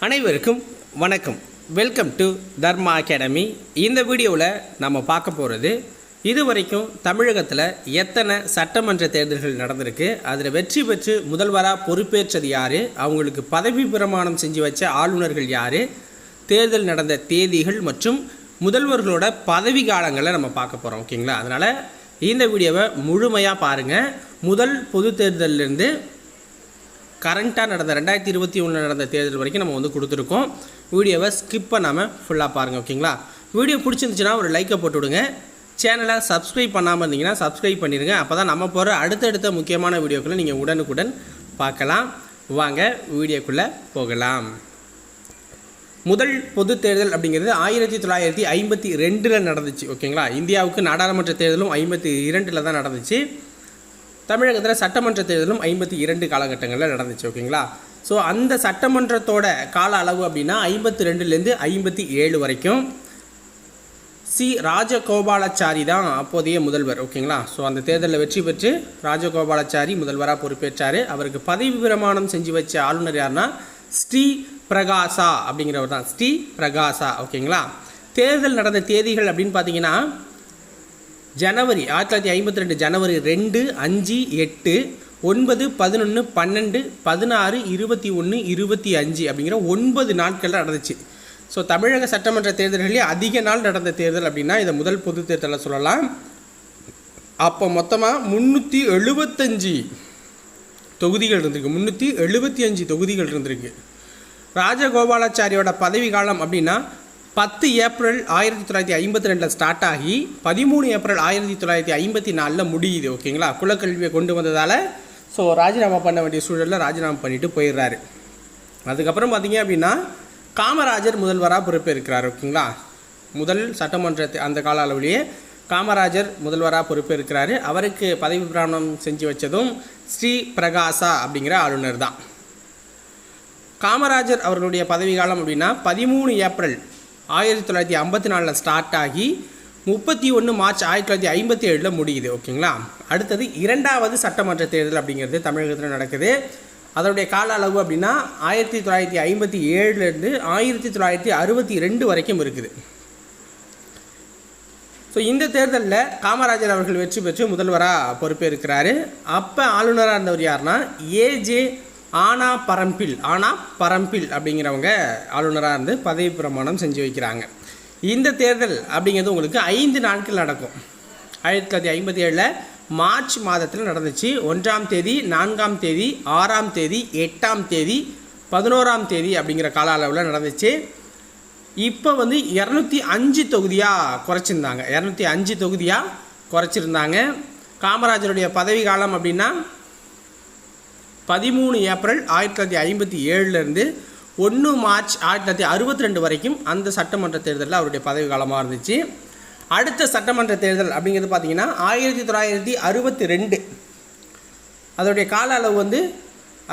அனைவருக்கும் வணக்கம். Welcome to Dharma academy. இந்த வீடியோவில் நம்ம பார்க்க போகிறது இதுவரைக்கும் தமிழகத்தில் எத்தனை சட்டமன்ற தேர்தல்கள் நடந்திருக்கு, அதில் வெற்றி பெற்று முதல்வராக பொறுப்பேற்றது யார், அவங்களுக்கு பதவி பிரமாணம் செஞ்சு வச்ச ஆளுநர்கள் யார், தேர்தல் நடந்த தேதிகள் மற்றும் முதல்வர்களோட பதவி காலங்களை நம்ம பார்க்க போகிறோம். ஓகேங்களா? அதனால் இந்த வீடியோவை முழுமையாக பாருங்கள். முதல் பொது தேர்தலிருந்து கரண்ட்டாக நடந்த 2021 நடந்த தேர்தல் வரைக்கும் நம்ம கொடுத்துருக்கோம். வீடியோவை ஸ்கிப் பண்ணாமல் ஃபுல்லாக பாருங்கள். ஓகேங்களா? வீடியோ பிடிச்சிருந்துச்சுன்னா ஒரு லைக்கை போட்டு விடுங்க. சேனலை சப்ஸ்கிரைப் பண்ணாமல் இருந்தீங்கன்னா சப்ஸ்கிரைப் பண்ணிடுங்க. அப்போ தான் நம்ம போகிற அடுத்தடுத்த முக்கியமான வீடியோக்களை நீங்கள் உடனுக்குடன் பார்க்கலாம். வாங்க வீடியோக்குள்ளே போகலாம். முதல் பொது தேர்தல் அப்படிங்கிறது 1952 நடந்துச்சு. ஓகேங்களா? இந்தியாவுக்கு நாடாளுமன்ற தேர்தலும் 52 தான் நடந்துச்சு. தமிழகத்தில் சட்டமன்ற தேர்தலும் 52 காலகட்டங்களில் நடந்துச்சு. ஓகேங்களா? ஸோ அந்த சட்டமன்றத்தோட கால அளவு அப்படின்னா 52லேருந்து 57 வரைக்கும் ராஜகோபாலாச்சாரி தான் அப்போதைய முதல்வர். ஓகேங்களா? ஸோ அந்த தேர்தலில் வெற்றி பெற்று ராஜகோபாலாச்சாரி முதல்வராக பொறுப்பேற்றார். அவருக்கு பதவி பிரமாணம் செஞ்சு வச்ச ஆளுநர் யாருன்னா ஸ்ரீ பிரகாசா அப்படிங்கிறவர் தான். ஸ்ரீ பிரகாசா. ஓகேங்களா? தேர்தல் நடந்த தேதிகள் அப்படின்னு பார்த்தீங்கன்னா ஜனவரி 1952 ஜனவரி 2, 5, 8, 9, 11, 12, 16, 21, 25 அப்படிங்கிற 9 நாட்களில் நடந்துச்சு. ஸோ தமிழக சட்டமன்ற தேர்தல்களே அதிக நாள் நடந்த தேர்தல் அப்படின்னா இதை முதல் பொது தேர்தலில் சொல்லலாம். அப்போ மொத்தமாக 375 தொகுதிகள் இருந்திருக்கு. 375 தொகுதிகள் இருந்திருக்கு. ராஜகோபாலாச்சாரியோட பதவி காலம் அப்படின்னா 10 ஏப்ரல் 1952 ஸ்டார்ட் ஆகி 13 ஏப்ரல் 1954 முடியுது. ஓகேங்களா? குலக்கல்வியை கொண்டு வந்ததால் ஸோ ராஜினாமா பண்ண வேண்டிய சூழலில் ராஜினாமா பண்ணிவிட்டு போயிடுறாரு. அதுக்கப்புறம் பார்த்தீங்க அப்படின்னா காமராஜர் முதல்வராக பொறுப்பேற்கிறார். ஓகேங்களா? முதல் சட்டமன்ற அந்த கால அளவிலேயே காமராஜர் முதல்வராக பொறுப்பேற்கிறாரு. அவருக்கு பதவி பிரமாணம் செஞ்சு வச்சதும் ஸ்ரீ பிரகாசா அப்படிங்கிற ஆளுநர் தான். காமராஜர் அவர்களுடைய பதவி காலம் அப்படின்னா 13 ஏப்ரல் 1954 ஸ்டார்ட் ஆகி 31 மார்ச் 1957 முடியுது. ஓகேங்களா? அடுத்தது இரண்டாவது சட்டமன்ற தேர்தல் அப்படிங்கிறது தமிழகத்தில் நடக்குது. அதனுடைய கால அளவு அப்படின்னா 1957லேருந்து 1962 வரைக்கும் இருக்குது. ஸோ இந்த தேர்தலில் காமராஜர் அவர்கள் வெற்றி பெற்று முதல்வராக பொறுப்பேற்கிறாரு. அப்போ ஆளுநராக இருந்தவர் யாருன்னா ஏஜே ஆனா பரம்பில் அப்படிங்கிறவங்க ஆளுநராக இருந்து பதவி பிரமாணம் செஞ்சு வைக்கிறாங்க. இந்த தேர்தல் அப்படிங்கிறது உங்களுக்கு 5 நாட்கள் நடக்கும். 1957 மார்ச் மாதத்தில் நடந்துச்சு. 1ஆம் தேதி, 4ஆம் தேதி, 6ஆம் தேதி, 8ஆம் தேதி, 11ஆம் தேதி அப்படிங்கிற கால அளவில் நடந்துச்சு. இப்போ 205 தொகுதியாக குறைச்சிருந்தாங்க. 205 தொகுதியாக குறைச்சிருந்தாங்க. காமராஜருடைய பதவி காலம் அப்படின்னா 13 ஏப்ரல் 1957லேருந்து 1 மார்ச் 1962 வரைக்கும் அந்த சட்டமன்ற தேர்தலில் அவருடைய பதவி காலமாக இருந்துச்சு. அடுத்த சட்டமன்ற தேர்தல் அப்படிங்கிறது பார்த்திங்கன்னா 1962 அதோடைய கால அளவு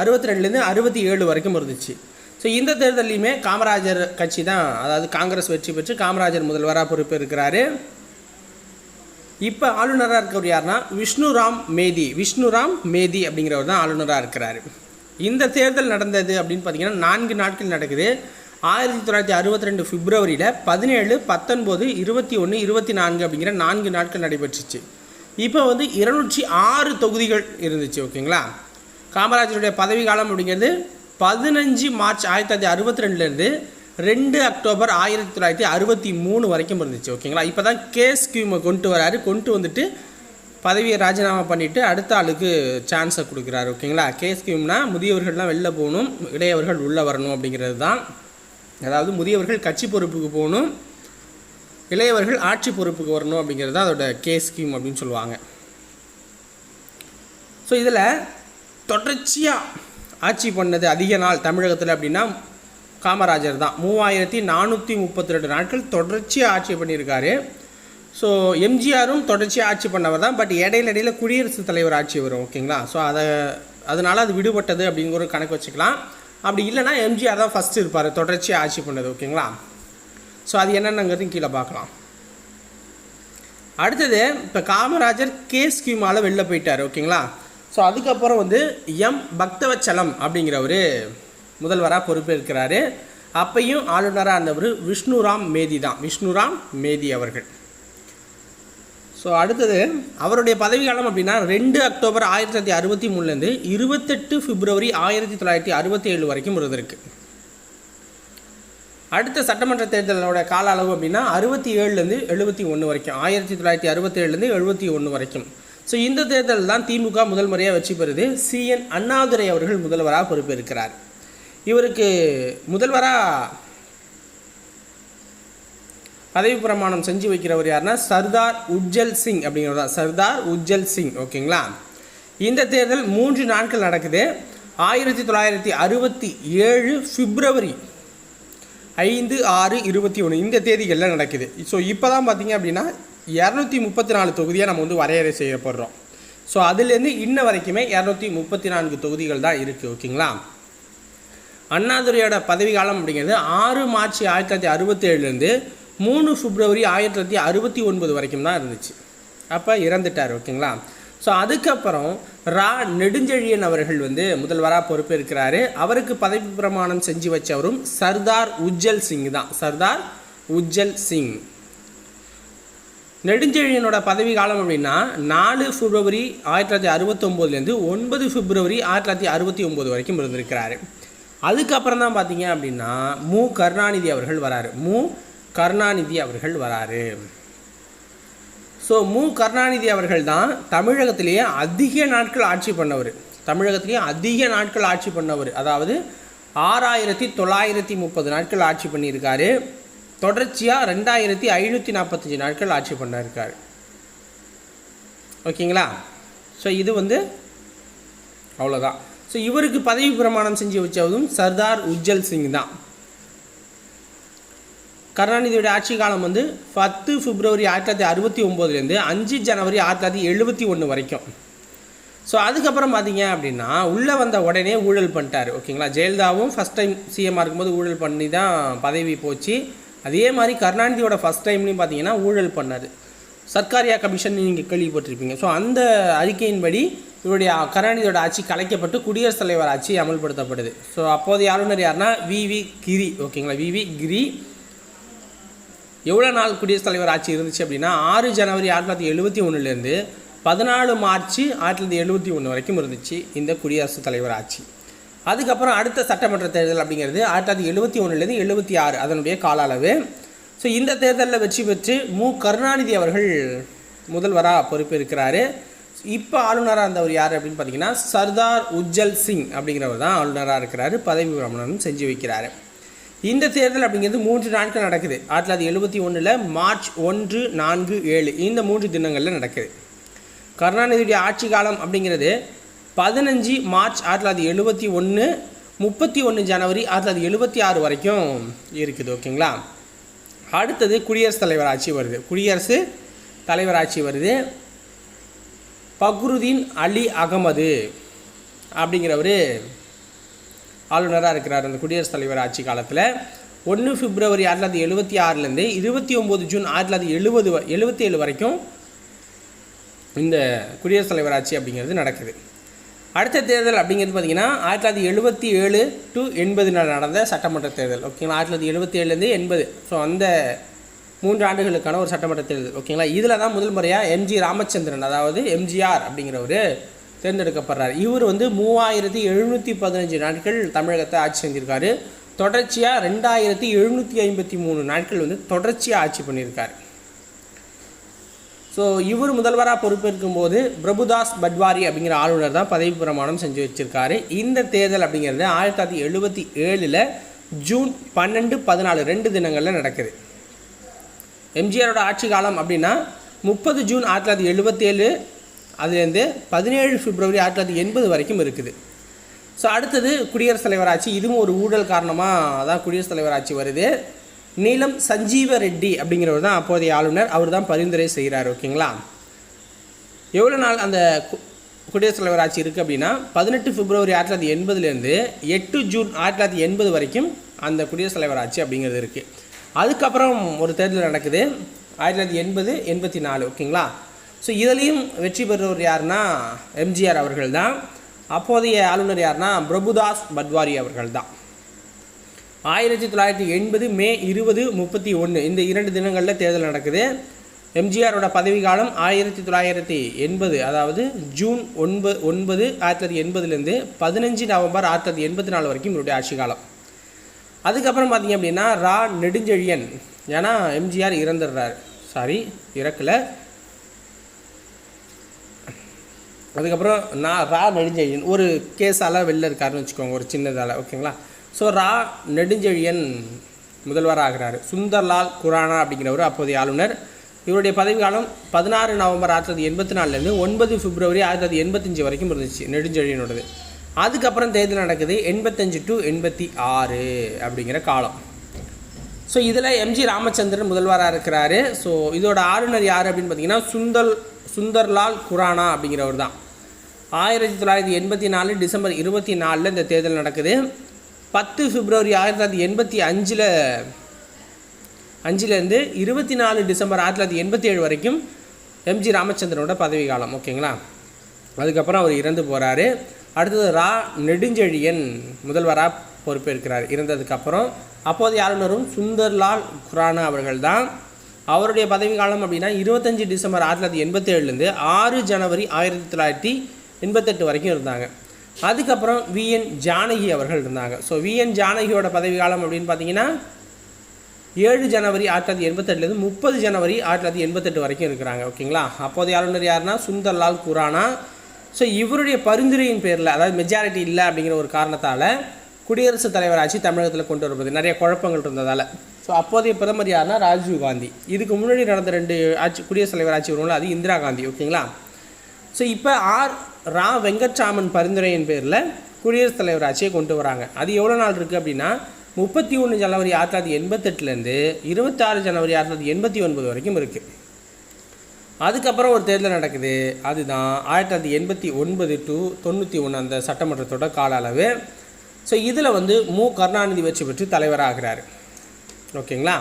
62லேருந்து 67 வரைக்கும் இருந்துச்சு. ஸோ இந்த தேர்தலையுமே காமராஜர் கட்சி தான், அதாவது காங்கிரஸ் வெற்றி பெற்று காமராஜர் முதல்வராக பொறுப்பேற்கிறாரு. இப்போ ஆளுநராக இருக்கிறவர் யாருன்னா விஷ்ணுராம் மேதி அப்படிங்கிறவர் தான் ஆளுநராக இருக்கிறாரு. இந்த தேர்தல் நடந்தது அப்படின்னு பார்த்தீங்கன்னா 4 நாட்கள் நடக்குது. 1962 பிப்ரவரியில் 17, 19, 21, 24 அப்படிங்கிற 4 நாட்கள் நடைபெற்றுச்சு. இப்போ 206 தொகுதிகள் இருந்துச்சு. ஓகேங்களா? காமராஜருடைய பதவி காலம் அப்படிங்கிறது 15 மார்ச் 1962லேருந்து 2 அக்டோபர் 1963 வரைக்கும் இருந்துச்சு. ஓகேங்களா? இப்போ தான் கேஸ் ஸ்கீமை கொண்டு வந்துட்டு பதவியை ராஜினாமா பண்ணிவிட்டு அடுத்த ஆளுக்கு சான்ஸை கொடுக்குறாரு. ஓகேங்களா? கேஸ் ஸ்கீம்னா முதியவர்கள்லாம் வெளில போகணும், இளையவர்கள் உள்ளே வரணும் அப்படிங்கிறது தான். அதாவது முதியவர்கள் கட்சி பொறுப்புக்கு போகணும், இளையவர்கள் ஆட்சி பொறுப்புக்கு வரணும் அப்படிங்கிறது தான் அதோட கேஸ் ஸ்கீம் அப்படின்னு சொல்லுவாங்க. ஸோ இதில் தொடர்ச்சியாக ஆட்சி பண்ணது அதிக நாள் தமிழகத்தில் அப்படின்னா காமராஜர் தான். 3432 நாட்கள் தொடர்ச்சியாக ஆட்சி பண்ணியிருக்காரு. ஸோ எம்ஜிஆரும் தொடர்ச்சியாக ஆட்சி பண்ணவர் தான். பட் இடையில குடியரசுத் தலைவர் ஆட்சி வரும். ஓகேங்களா? ஸோ அதனால் அது விடுபட்டது அப்படிங்கிற ஒரு கணக்கு வச்சுக்கலாம். அப்படி இல்லைனா எம்ஜிஆர் தான் ஃபஸ்ட்டு இருப்பார் தொடர்ச்சியாக ஆட்சி பண்ணது. ஓகேங்களா? ஸோ அது என்னென்னங்கிறதையும் கீழே பார்க்கலாம். அடுத்தது இப்போ காமராஜர் கேஸ் ஸ்கீமால் வெளில போயிட்டார். ஓகேங்களா? ஸோ அதுக்கப்புறம் எம் பக்தவச்சலம் அப்படிங்கிறவர் முதல்வராக பொறுப்பேற்கிறாரு. அப்பையும் ஆளுநராக இருந்தவர் விஷ்ணுராம் மேதி தான், விஷ்ணுராம் மேதி அவர்கள். ஸோ அடுத்தது அவருடைய பதவிக்காலம் அப்படின்னா 2 அக்டோபர் 1963 28 பிப்ரவரி 1967 வரைக்கும் இருந்திருக்கு. அடுத்த சட்டமன்ற தேர்தலோட கால அளவு அப்படின்னா 67 71 வரைக்கும், 1967 71 வரைக்கும். ஸோ இந்த தேர்தல் தான் திமுக முதல் முறையாக வெற்றி பெறுது. CN அண்ணாதுரை அவர்கள் முதல்வராக பொறுப்பேற்கிறார். இவருக்கு முதல்வராக பதவி பிரமாணம் செஞ்சு வைக்கிறவர் யாருன்னா சர்தார் உஜ்ஜல் சிங் அப்படிங்கிறது தான், சர்தார் உஜ்ஜல் சிங். ஓகேங்களா. இந்த தேர்தல் 3 நாட்கள் நடக்குது. 1967 பிப்ரவரி 5, 6, 21 இந்த தேதிகளில் நடக்குது. ஸோ இப்போ தான் பார்த்தீங்க அப்படின்னா 234 தொகுதியாக நம்ம வந்து வரையறை செய்யப்படுறோம். ஸோ அதுலேருந்து இன்ன வரைக்குமே 234 தொகுதிகள் தான் இருக்குது. ஓகேங்களா. அண்ணாதுரையோட பதவி காலம் அப்படிங்கிறது 6 மார்ச் 1967 3 பிப்ரவரி 1969 வரைக்கும் தான் இருந்துச்சு. அப்போ இறந்துட்டார். ஓகேங்களா. ஸோ அதுக்கப்புறம் நெடுஞ்செழியன் அவர்கள் வந்து முதல்வராக பொறுப்பேற்கிறாரு. அவருக்கு பதவி பிரமாணம் செஞ்சு வச்சவரும் சர்தார் உஜ்ஜல் சிங் தான், சர்தார் உஜ்ஜல் சிங். நெடுஞ்செழியனோட பதவி காலம் அப்படின்னா 4 பிப்ரவரி 1969 9 பிப்ரவரி 1969 வரைக்கும் இருந்திருக்கிறாரு. அதுக்கப்புறம் தான் பார்த்தீங்க அப்படின்னா கருணாநிதி அவர்கள் வராரு. கருணாநிதி அவர்கள் வராரு. ஸோ கருணாநிதி அவர்கள் தான் தமிழகத்திலேயே அதிக நாட்கள் ஆட்சி பண்ணவர். அதாவது 6930 நாட்கள் ஆட்சி பண்ணியிருக்காரு. தொடர்ச்சியாக 2545 நாட்கள் ஆட்சி பண்ணியிருக்காரு. ஓகேங்களா. ஸோ இது வந்து அவ்வளோதான். ஸோ இவருக்கு பதவி பிரமாணம் செஞ்சு வச்சதும் சர்தார் உஜ்ஜல் சிங் தான். கருணாநிதியோட ஆட்சி காலம் வந்து 10 பிப்ரவரி 1969 5 ஜனவரி 1971 வரைக்கும். ஸோ அதுக்கப்புறம் பார்த்தீங்க அப்படின்னா உள்ளே வந்த உடனே ஊழல் பண்ணிட்டார். ஓகேங்களா. ஜெயலலிதாவும் ஃபஸ்ட் டைம் சிஎம்மாக இருக்கும்போது ஊழல் பண்ணி தான் பதவி போச்சு. அதே மாதிரி கருணாநிதியோட ஃபஸ்ட் டைம்லையும் பார்த்தீங்கன்னா ஊழல் பண்ணார். சர்க்காரியா கமிஷன் நீங்கள் கேள்விப்பட்டிருப்பீங்க. ஸோ அந்த அறிக்கையின்படி இவருடைய கருணாநிதியோட ஆட்சி கலைக்கப்பட்டு குடியரசுத் தலைவர் ஆட்சி அமல்படுத்தப்படுது. ஸோ அப்போதைய ஆளுநர் யாருன்னா வி.வி. கிரி. ஓகேங்களா. வி.வி. கிரி. எவ்வளோ நாள் குடியரசுத் தலைவர் ஆட்சி இருந்துச்சு அப்படின்னா 6 ஜனவரி 1971 14 மார்ச் 1971 வரைக்கும் இருந்துச்சு இந்த குடியரசுத் தலைவர் ஆட்சி. அதுக்கப்புறம் அடுத்த சட்டமன்ற தேர்தல் அப்படிங்கிறது 1971 76 அதனுடைய கால அளவு. ஸோ இந்த தேர்தலில் வெற்றி பெற்று கருணாநிதி அவர்கள் முதல்வராக பொறுப்பேற்கிறாரு. இப்போ ஆளுநராக இருந்தவர் யார் அப்படின்னு பார்த்தீங்கன்னா சர்தார் உஜ்ஜல் சிங் அப்படிங்கிறவர் தான் ஆளுநராக இருக்கிறாரு. பதவி பிரமாணம் செஞ்சு வைக்கிறாரு. இந்த தேர்தல் அப்படிங்கிறது 3 நாட்கள் நடக்குது. 1971 மார்ச் 1, 4, 7 இந்த 3 தினங்களில் நடக்குது. கருணாநிதியுடைய ஆட்சி காலம் அப்படிங்கிறது 15 மார்ச் 1971 31 ஜனவரி 1976 வரைக்கும் இருக்குது. ஓகேங்களா. அடுத்தது குடியரசுத் தலைவர் ஆட்சி வருது. பக்ருதீன் அலி அகமது அப்படிங்கிறவர் ஆளுநராக இருக்கிறார் அந்த குடியரசுத் தலைவர் ஆட்சி காலத்தில். 1 பிப்ரவரி 1976 29 ஜூன் 1977 வரைக்கும் இந்த குடியரசுத் தலைவர் ஆட்சி அப்படிங்கிறது நடக்குது. அடுத்த தேர்தல் அப்படிங்கிறது பார்த்திங்கன்னா 1977 to 80 நடந்த சட்டமன்ற தேர்தல். ஓகேங்களா. 1977 80. ஸோ அந்த 3 ஆண்டுகளுக்கான ஒரு சட்டமன்ற தேர்தல். ஓகேங்களா. இதில் தான் முதல் முறையாக எம்ஜி ராமச்சந்திரன் அதாவது எம்ஜிஆர் அப்படிங்கிறவர் தேர்ந்தெடுக்கப்படுறார். இவர் வந்து 3715 நாட்கள் தமிழகத்தை ஆட்சி செஞ்சுருக்காரு. தொடர்ச்சியாக 2753 நாட்கள் வந்து தொடர்ச்சியாக ஆட்சி பண்ணியிருக்கார். ஸோ இவர் முதல்வராக பொறுப்பேற்கும் போது பிரபுதாஸ் பட்வாரி அப்படிங்கிற ஆளுநர் தான் பதவி பிரமாணம் செஞ்சு வச்சுருக்காரு. இந்த தேர்தல் அப்படிங்கிறது 1977 ஜூன் 12, 14 2 தினங்களில் நடக்குது. எம்ஜிஆரோட ஆட்சி காலம் அப்படின்னா 30 ஜூன் 1977 அதுலேருந்து 17 பிப்ரவரி 1980 வரைக்கும் இருக்குது. ஸோ அடுத்தது குடியரசுத் தலைவர் ஆட்சி. இதுவும் ஒரு ஊழல் காரணமாக தான் குடியரசுத் தலைவர் ஆட்சி வருது. நீலம் சஞ்சீவ ரெட்டி அப்படிங்கிறவர் தான் அப்போதைய ஆளுநர். அவர் தான் பரிந்துரை செய்கிறார். ஓகேங்களா. எவ்வளோ நாள் அந்த குடியரசுத் தலைவர் ஆட்சி இருக்குது அப்படின்னா 18 பிப்ரவரி 1980 8 ஜூன் 1980 வரைக்கும் அந்த குடியரசுத் தலைவர் ஆட்சி அப்படிங்கிறது இருக்குது. அதுக்கப்புறம் ஒரு தேர்தல் நடக்குது 1980 84. ஓகேங்களா. ஸோ இதுலேயும் வெற்றி பெற்றவர் யாருன்னா எம்ஜிஆர் அவர்கள் தான். அப்போதைய ஆளுநர் யாருன்னா பிரபுதாஸ் பட்வாரி அவர்கள் தான். 1980 மே 20, 31 இந்த 2 தினங்களில் தேர்தல் நடக்குது. எம்ஜிஆரோட பதவி காலம் 1980, அதாவது ஜூன் 9, 1980லேருந்து 15 நவம்பர் 1984 வரைக்கும் இவருடைய ஆட்சி காலம். அதுக்கப்புறம் பார்த்திங்க அப்படின்னா நெடுஞ்செழியன், ஏன்னா எம்ஜிஆர் இறக்கலை. அதுக்கப்புறம் நெடுஞ்செழியன் ஒரு கேஸால் வெளில இருக்காருன்னு வச்சுக்கோங்க, ஒரு சின்னதால், ஓகேங்களா. ஸோ நெடுஞ்செழியன் முதல்வர் ஆகிறார். சுந்தர்லால் குரானா அப்படிங்கிறவர் அப்போதைய ஆளுநர். இவருடைய பதவி காலம் 16 நவம்பர் 1984லேருந்து 9 பிப்ரவரி 1985 வரைக்கும் இருந்துச்சு நெடுஞ்செழியனோடது. அதுக்கப்புறம் தேர்தல் நடக்குது 85 to 86 அப்படிங்கிற காலம். ஸோ இதில் எம்ஜி ராமச்சந்திரன் முதல்வராக இருக்கிறாரு. ஸோ இதோட ஆளுநர் யார் அப்படின்னு பார்த்தீங்கன்னா சுந்தர்லால் குரானா அப்படிங்கிறவர் தான். 1984 டிசம்பர் 24 இந்த தேர்தல் நடக்குது. 10 பிப்ரவரி 1985லேருந்து 24 டிசம்பர் 1987 வரைக்கும் எம்ஜி ராமச்சந்திரனோட பதவி காலம், ஓகேங்களா. அதுக்கப்புறம் அவர் இறந்து போகிறாரு. அடுத்தது நெடுஞ்செழியன் முதல்வராக பொறுப்பேற்கிறார் இறந்ததுக்கப்புறம். அப்போதைய ஆளுநரும் சுந்தர்லால் குரானா அவர்கள் தான். அவருடைய பதவி காலம் அப்படின்னா 25 டிசம்பர் 1987லேருந்து 6 ஜனவரி 1988 வரைக்கும் இருந்தாங்க. அதுக்கப்புறம் விஎன் ஜானகி அவர்கள் இருந்தாங்க. ஸோ விஎன் ஜானகியோட பதவி காலம் அப்படின்னு பார்த்தீங்கன்னா 7 ஜனவரி 1988லேருந்து 30 ஜனவரி 1988 வரைக்கும் இருக்கிறாங்க, ஓகேங்களா. அப்போதைய ஆளுநர் யாருன்னா சுந்தர்லால் குரானா. ஸோ இவருடைய பரிந்துரையின் பேரில், அதாவது மெஜாரிட்டி இல்லை அப்படிங்கிற ஒரு காரணத்தால் குடியரசுத் தலைவர் ஆட்சி தமிழகத்தில் கொண்டு வருவது நிறைய குழப்பங்கள் இருந்ததால். ஸோ அப்போதைய பிரதமர் யாருன்னா ராஜீவ் காந்தி. இதுக்கு முன்னாடி நடந்த 2 குடியரசுத் தலைவர் ஆட்சி வருவாங்களா, அது இந்திரா காந்தி, ஓகேங்களா. ஸோ இப்போ வெங்கட்ராமன் பரிந்துரையின் பேரில் குடியரசுத் தலைவர் ஆட்சியை கொண்டு வராங்க. அது எவ்வளோ நாள் இருக்குது அப்படின்னா 31 ஜனவரி 1988லேருந்து 26 ஜனவரி 1989 வரைக்கும் இருக்குது. அதுக்கப்புறம் ஒரு தேர்தல் நடக்குது, அதுதான் 1989 to 91 அந்த சட்டமன்றத்தோட கால அளவு. ஸோ இதில் கருணாநிதி வெற்றி பெற்று தலைவராகிறார், ஓகேங்களா,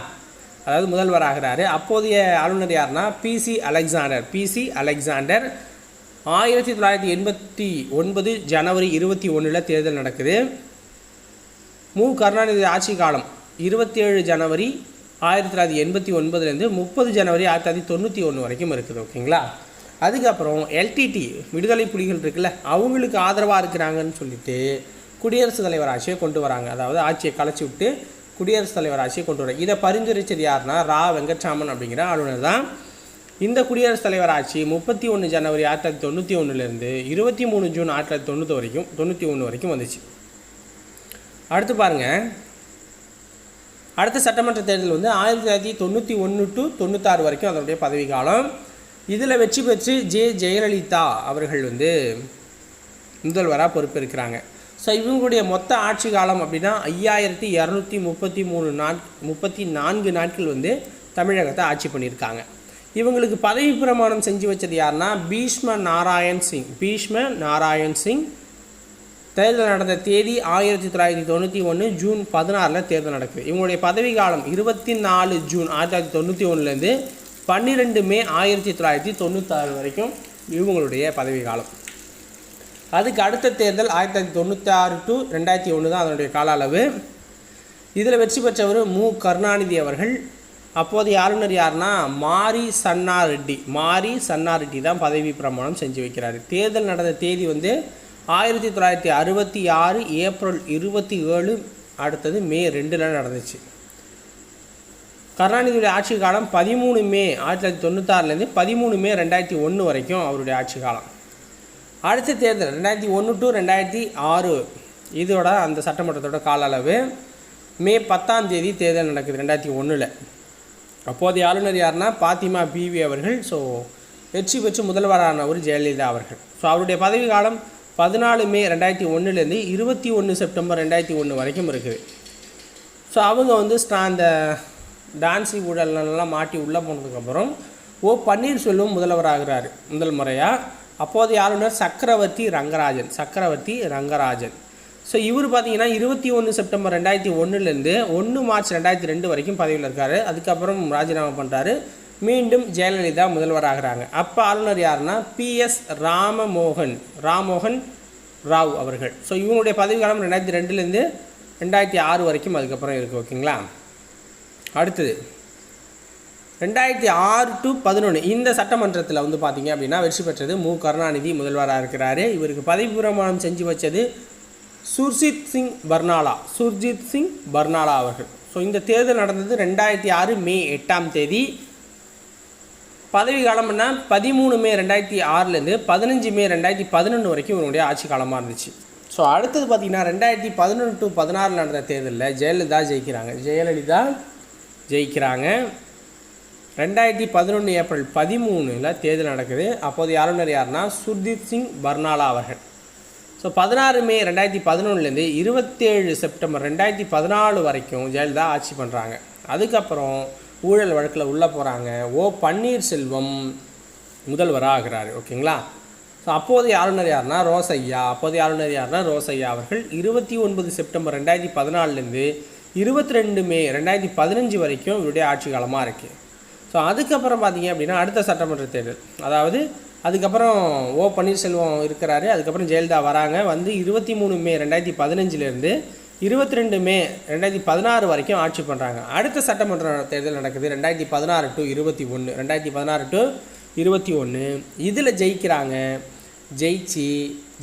அதாவது முதல்வராகிறார். அப்போதைய ஆளுநர் யாருன்னா பிசி அலெக்சாண்டர். 1989 ஜனவரி 21 தேர்தல் நடக்குது. கருணாநிதி ஆட்சி காலம் 27 ஜனவரி 1989லேருந்து 30 ஜனவரி 1991 வரைக்கும் இருக்குது, ஓகேங்களா. அதுக்கப்புறம் எல்டிடி விடுதலை புலிகள் இருக்குல்ல, அவங்களுக்கு ஆதரவாக இருக்கிறாங்கன்னு சொல்லிட்டு குடியரசுத் தலைவர் ஆட்சியை கொண்டு வராங்க. அதாவது ஆட்சியை கலைச்சி விட்டு குடியரசுத் தலைவர் ஆட்சியை கொண்டு வராங்க. இதை பரிந்துரைச்சது யாருன்னா வெங்கட்ராமன் அப்படிங்கிற ஆளுநர் தான். இந்த குடியரசுத் தலைவர் ஆட்சி 31 ஜனவரி 1991லேருந்து 23 ஜூன் 1991 வரைக்கும் வந்துச்சு. அடுத்து பாருங்கள், அடுத்த சட்டமன்ற தேர்தல் 1991 to 96 வரைக்கும் அதனுடைய பதவி காலம். இதில் வெற்றி பெற்று ஜெயலலிதா அவர்கள் முதல்வராக பொறுப்பேற்கிறாங்க. ஸோ இவங்களுடைய மொத்த ஆட்சி காலம் அப்படின்னா 5234 நாட்கள் தமிழகத்தை ஆட்சி பண்ணியிருக்காங்க. இவங்களுக்கு பதவி பிரமாணம் செஞ்சு வச்சது யாருன்னா பீஷ்ம நாராயண் சிங். தேர்தல் நடந்த தேதி 1991 ஜூன் 16 தேர்தல் நடக்குது. இவங்களுடைய பதவி காலம் 24 ஜூன் 1991லேருந்து 12 மே 1996 வரைக்கும் இவங்களுடைய பதவி காலம். அதுக்கு அடுத்த தேர்தல் 1996 to 2001 தான் அதனுடைய கால அளவு. இதில் வெற்றி பெற்றவர் கருணாநிதி அவர்கள். அப்போதைய ஆளுநர் யாருன்னா மாரி சன்னா ரெட்டி தான் பதவி பிரமாணம் செஞ்சு வைக்கிறார். தேர்தல் நடந்த தேதி 1966 ஏப்ரல் 27, அடுத்தது மே 2 நடந்துச்சு. கருணாநிதியுடைய ஆட்சி காலம் 13 மே 1996லேருந்து 13 மே 2001 வரைக்கும் அவருடைய ஆட்சி காலம். அடுத்த தேர்தல் 2001 to 2006 இதோட அந்த சட்டமன்றத்தோட கால அளவு. மே 10 தேர்தல் நடக்குது 2001. அப்போதைய ஆளுநர் யாருன்னா பாத்திமா பிவி அவர்கள். ஸோ வெற்றி பெற்று முதல்வரானவர் ஜெயலலிதா அவர்கள். ஸோ அவருடைய பதவி காலம் 14 மே 2001லேருந்து 21 செப்டம்பர் 2001 வரைக்கும் இருக்குது. ஸோ அவங்க அந்த டான்ஸி ஊழல்லாம் மாட்டி உள்ளே போனதுக்கப்புறம் பன்னீர்செல்வம் முதல்வராகிறார் முதல் முறையாக. அப்போதைய ஆளுநர் சக்கரவர்த்தி ரங்கராஜன். ஸோ இவர் பார்த்தீங்கன்னா 21 செப்டம்பர் 2001லேருந்து 1 மார்ச் 2002 வரைக்கும் பதவியில் இருக்கார். அதுக்கப்புறம் ராஜினாமா பண்ணுறாரு. மீண்டும் ஜெயலலிதா முதல்வராகிறாங்க. அப்போ ஆளுநர் யாருன்னா PS ராமமோகன் ராவ் அவர்கள். ஸோ இவங்களுடைய பதவி காலம் 2002லேருந்து 2006 வரைக்கும் அதுக்கப்புறம் இருக்குது. ஓகேங்களா. அடுத்தது 2006 to 2011 இந்த சட்டமன்றத்தில் வந்து பார்த்திங்க அப்படின்னா வெற்றி பெற்றது மு கருணாநிதி முதல்வராக இருக்கிறாரு. இவருக்கு பதவி பிரமாணம் செஞ்சு வச்சது சுர்ஜித் சிங் பர்னாலா அவர்கள். ஸோ இந்த தேர்தல் நடந்தது 2006 மே 8ஆம் தேதி. பதவி காலம்னா 13 மே 2006லேருந்து 15 மே 2011 வரைக்கும் இவருடைய ஆட்சி காலமாக இருந்துச்சு. ஸோ அடுத்தது பார்த்திங்கன்னா 2011 to 2016 நடந்த தேர்தலில் ஜெயலலிதா ஜெயிக்கிறாங்க. 2011 ஏப்ரல் 13 தேர்தல் நடக்குது. அப்போதைய ஆளுநர் யாருன்னா சுர்ஜித் சிங் பர்னாலா அவர்கள். ஸோ 16 மே 2011லேருந்து 27 செப்டம்பர் 2014 வரைக்கும் ஜெயலலிதா ஆட்சி பண்ணுறாங்க. அதுக்கப்புறம் ஊழல் வழக்கில் உள்ளே போகிறாங்க. பன்னீர்செல்வம் முதல்வராக ஆகிறாரு. ஓகேங்களா. ஸோ அப்போதைய ஆளுநர் யாருன்னா ரோசையா அவர்கள் 29 செப்டம்பர் 2014லேருந்து 22 மே 2015 வரைக்கும் இவருடைய ஆட்சி காலமாக இருக்குது. ஸோ அதுக்கப்புறம் பார்த்திங்க அப்படின்னா அடுத்த சட்டமன்ற தேர்தல், அதாவது அதுக்கப்புறம் பன்னீர்செல்வம் இருக்கிறாரு. அதுக்கப்புறம் ஜெயலலிதா வராங்க. வந்து 23 மே 2015லேருந்து 22 மே 2016 வரைக்கும் ஆட்சி பண்ணுறாங்க. அடுத்த சட்டமன்ற தேர்தல் நடக்குது 2016 to 21. இதில் ஜெயிக்கிறாங்க.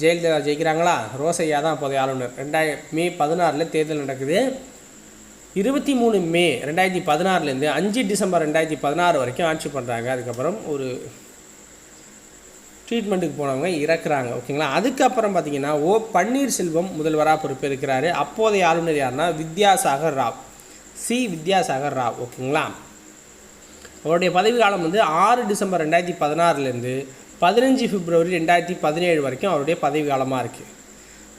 ஜெயலலிதா ஜெயிக்கிறாங்களா, ரோசையா தான் அப்போதைய ஆளுநர். மே 16 தேர்தல் நடக்குது. 23 மே 2016லேருந்து 5 டிசம்பர் 2016 வரைக்கும் ஆட்சி பண்ணுறாங்க. அதுக்கப்புறம் ஒரு ட்ரீட்மெண்ட்டுக்கு போனவங்க இறக்குறாங்க. ஓகேங்களா. அதுக்கப்புறம் பார்த்திங்கன்னா பன்னீர்செல்வம் முதல்வராக பொறுப்பேற்கிறாரு. அப்போதைய ஆளுநர் யாருன்னா வித்யாசாகர் ராவ். ஓகேங்களா. அவருடைய பதவி காலம் வந்து 6 டிசம்பர் 2016லேருந்து 15 பிப்ரவரி 2017 வரைக்கும் அவருடைய பதவி காலமாக இருக்குது.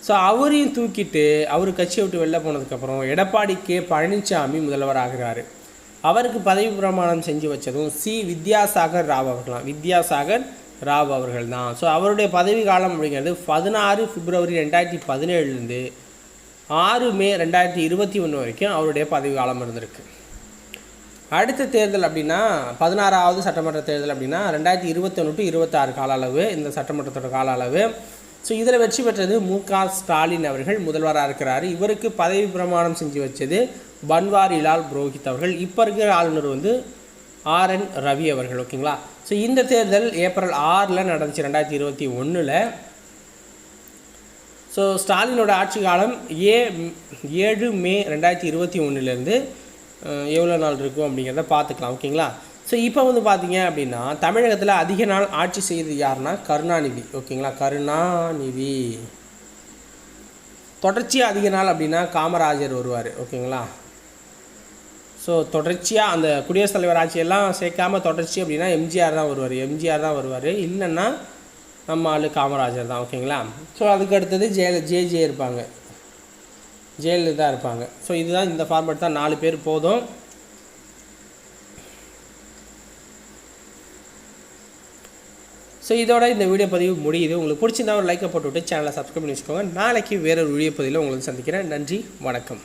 ஸோ அவரையும் தூக்கிட்டு அவர் கட்சியை விட்டு வெளில போனதுக்கப்புறம் எடப்பாடி கே பழனிசாமி முதல்வராகிறார். அவருக்கு பதவி பிரமாணம் செஞ்சு வச்சதும் வித்யாசாகர் ராவ் அவர்கள் தான். ஸோ அவருடைய பதவி காலம் அப்படிங்கிறது 16 பிப்ரவரி 2017லேருந்து 6 மே 2021 வரைக்கும் அவருடைய பதவி காலம் இருந்திருக்கு. அடுத்த தேர்தல் அப்படின்னா 16வது சட்டமன்ற தேர்தல் அப்படின்னா 2021 to 26 கால அளவு, இந்த சட்டமன்றத்தோட கால அளவு. ஸோ இதில் வெற்றி பெற்றது மு.க. ஸ்டாலின் அவர்கள் முதல்வராக இருக்கிறார். இவருக்கு பதவி பிரமாணம் செஞ்சு வச்சது பன்வாரிலால் புரோஹித் அவர்கள். இப்போ இருக்கிற ஆளுநர் வந்து R.N. ரவி அவர்கள். ஓகேங்களா. ஸோ இந்த தேர்தல் ஏப்ரல் 6 நடந்துச்சு 2021. ஸோ ஸ்டாலினோட ஆட்சி காலம் 7 மே 2021லேருந்து எவ்வளோ நாள் இருக்கும் அப்படிங்கிறத பார்த்துக்கலாம். ஓகேங்களா. ஸோ இப்போ வந்து பார்த்திங்க அப்படின்னா தமிழகத்தில் அதிக நாள் ஆட்சி செய்தது யாருன்னா கருணாநிதி. ஓகேங்களா. கருணாநிதி. தொடர்ச்சியாக அதிக நாள் அப்படின்னா காமராஜர் வருவார். ஓகேங்களா. ஸோ தொடர்ச்சியாக அந்த குடியரசுத் தலைவர் ஆட்சியெல்லாம் சேர்க்காமல் தொடர்ச்சி அப்படின்னா எம்ஜிஆர் தான் வருவார். இல்லைன்னா நம்ம ஆளு காமராஜர் தான். ஓகேங்களா. ஸோ அதுக்கு அடுத்தது ஜெயலலிதா இருப்பாங்க. ஸோ இதுதான் இந்த ஃபார்மேட் தான், 4 பேர் போதும். ஸோ இதோட இந்த வீடியோ பதிவு முடியுது. உங்களுக்கு பிடிச்சிருந்தா ஒரு லைக்கை போட்டுவிட்டு சேனலை சப்ஸ்கிரைப் பண்ணி வச்சுக்கோங்க. நாளைக்கு வேறொரு வீடியோ பதிவில் உங்களுக்கு சந்திக்கிறேன். நன்றி, வணக்கம்.